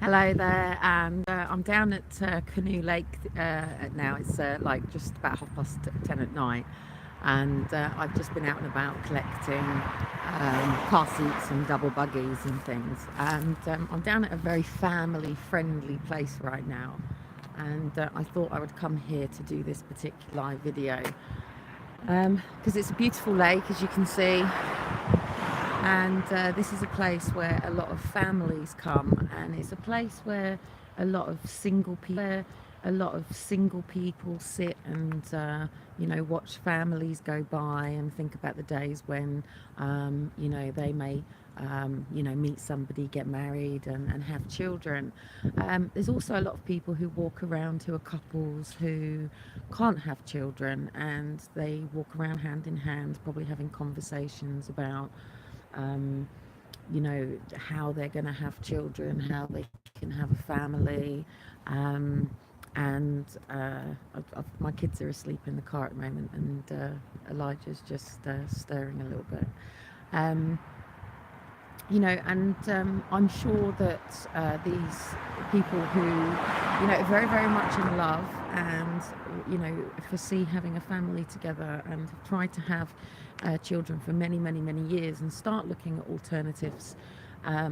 Hello there, and I'm down at Canoe Lake now. It's like just about 10 at night, and I've just been out and about collecting car seats and double buggies and things. And I'm down at a very family-friendly place right now, and I thought I would come here to do this particular live video because it's a beautiful lake, as you can see. And this is a place where a lot of families come, and it's a place where a lot of single people sit and watch families go by and think about the days when they may meet somebody, get married, and have children. There's also a lot of people who walk around who are couples who can't have children, and they walk around hand in hand, probably having conversations about um, how they're going to have children, how they can have a family. Um, and my kids are asleep in the car at the moment, and Elijah's just stirring a little bit. Um, and I'm sure that these people who, are very, very much in love and, foresee having a family together and have tried to have children for many, many, many years and start looking at alternatives.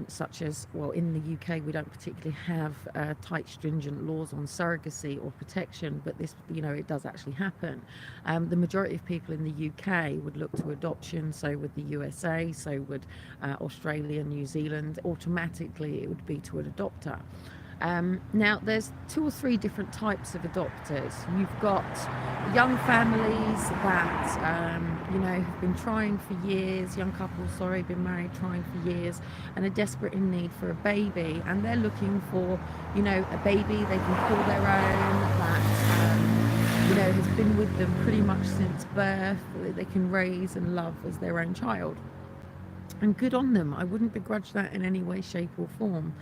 Such as, well, in the UK, we don't particularly have tight, stringent laws on surrogacy or protection, but this, it does actually happen. The majority of people in the UK would look to adoption, so would the USA, so would Australia, New Zealand. Automatically, it would be to an adopter. Now, there's 2 or 3 different types of adopters. You've got young families that, have been trying for years, young couples, been married, trying for years, and are desperate in need for a baby. And they're looking for, a baby they can call their own, that, has been with them pretty much since birth, that they can raise and love as their own child. And good on them. I wouldn't begrudge that in any way, shape or form.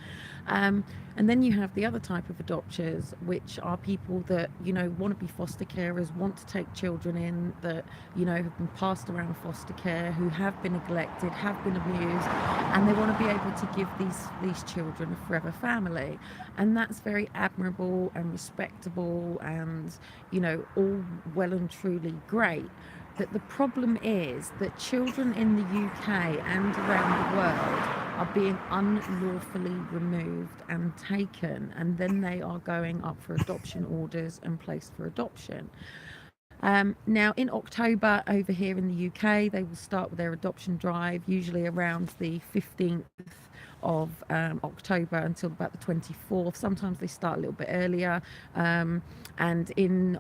And then you have the other type of adopters, which are people that, want to be foster carers, want to take children in, that, have been passed around foster care, who have been neglected, have been abused, and they want to be able to give these children a forever family. And that's very admirable and respectable and, all well and truly great. But the problem is that children in the UK and around the world are being unlawfully removed and taken, and then they are going up for adoption orders and placed for adoption. Now, in October over here in the UK, they will start with their adoption drive, usually around the 15th of October until about the 24th. Sometimes they start a little bit earlier. And in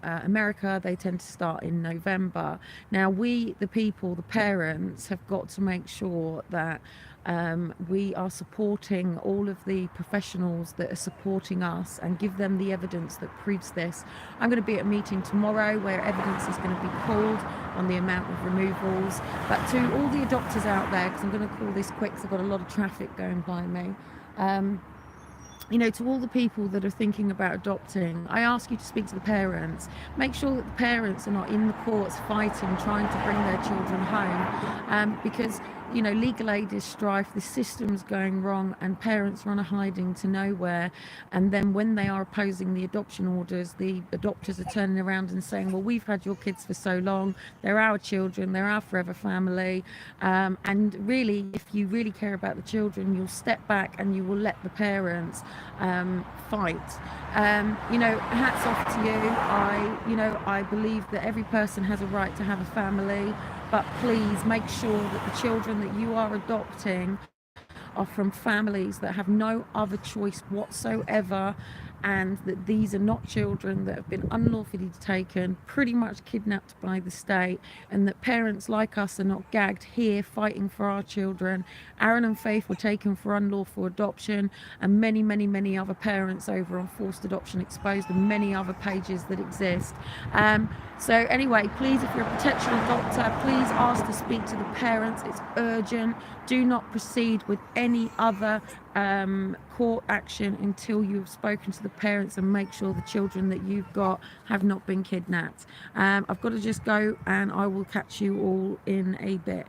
America, they tend to start in November. Now, we, the people, the parents, have got to make sure that we are supporting all of the professionals that are supporting us and give them the evidence that proves this. I'm going to be at a meeting tomorrow where evidence is going to be pulled on the amount of removals. But to all the adopters out there, because I'm going to call this quick because I've got a lot of traffic going by me, to all the people that are thinking about adopting, I ask you to speak to the parents. Make sure that the parents are not in the courts fighting, trying to bring their children home, because legal aid is strife, the system's going wrong, and parents are on a hiding to nowhere. And then when they are opposing the adoption orders, the adopters are turning around and saying, well, we've had your kids for so long, they're our children, they're our forever family. And really, if you really care about the children, you'll step back and you will let the parents fight. Hats off to you. I believe that every person has a right to have a family, but please make sure that the children that you are adopting are from families that have no other choice whatsoever, and that these are not children that have been unlawfully taken, pretty much kidnapped by the state, and that parents like us are not gagged here fighting for our children. Aaron and Faith were taken for unlawful adoption, and many, many, many other parents over on Forced Adoption Exposed and many other pages that exist. So anyway, please, if you're a potential adopter, please ask to speak to the parents. It's urgent. Do not proceed with any other court action until you've spoken to the parents and make sure the children that you've got have not been kidnapped. I've got to just go, and I will catch you all in a bit.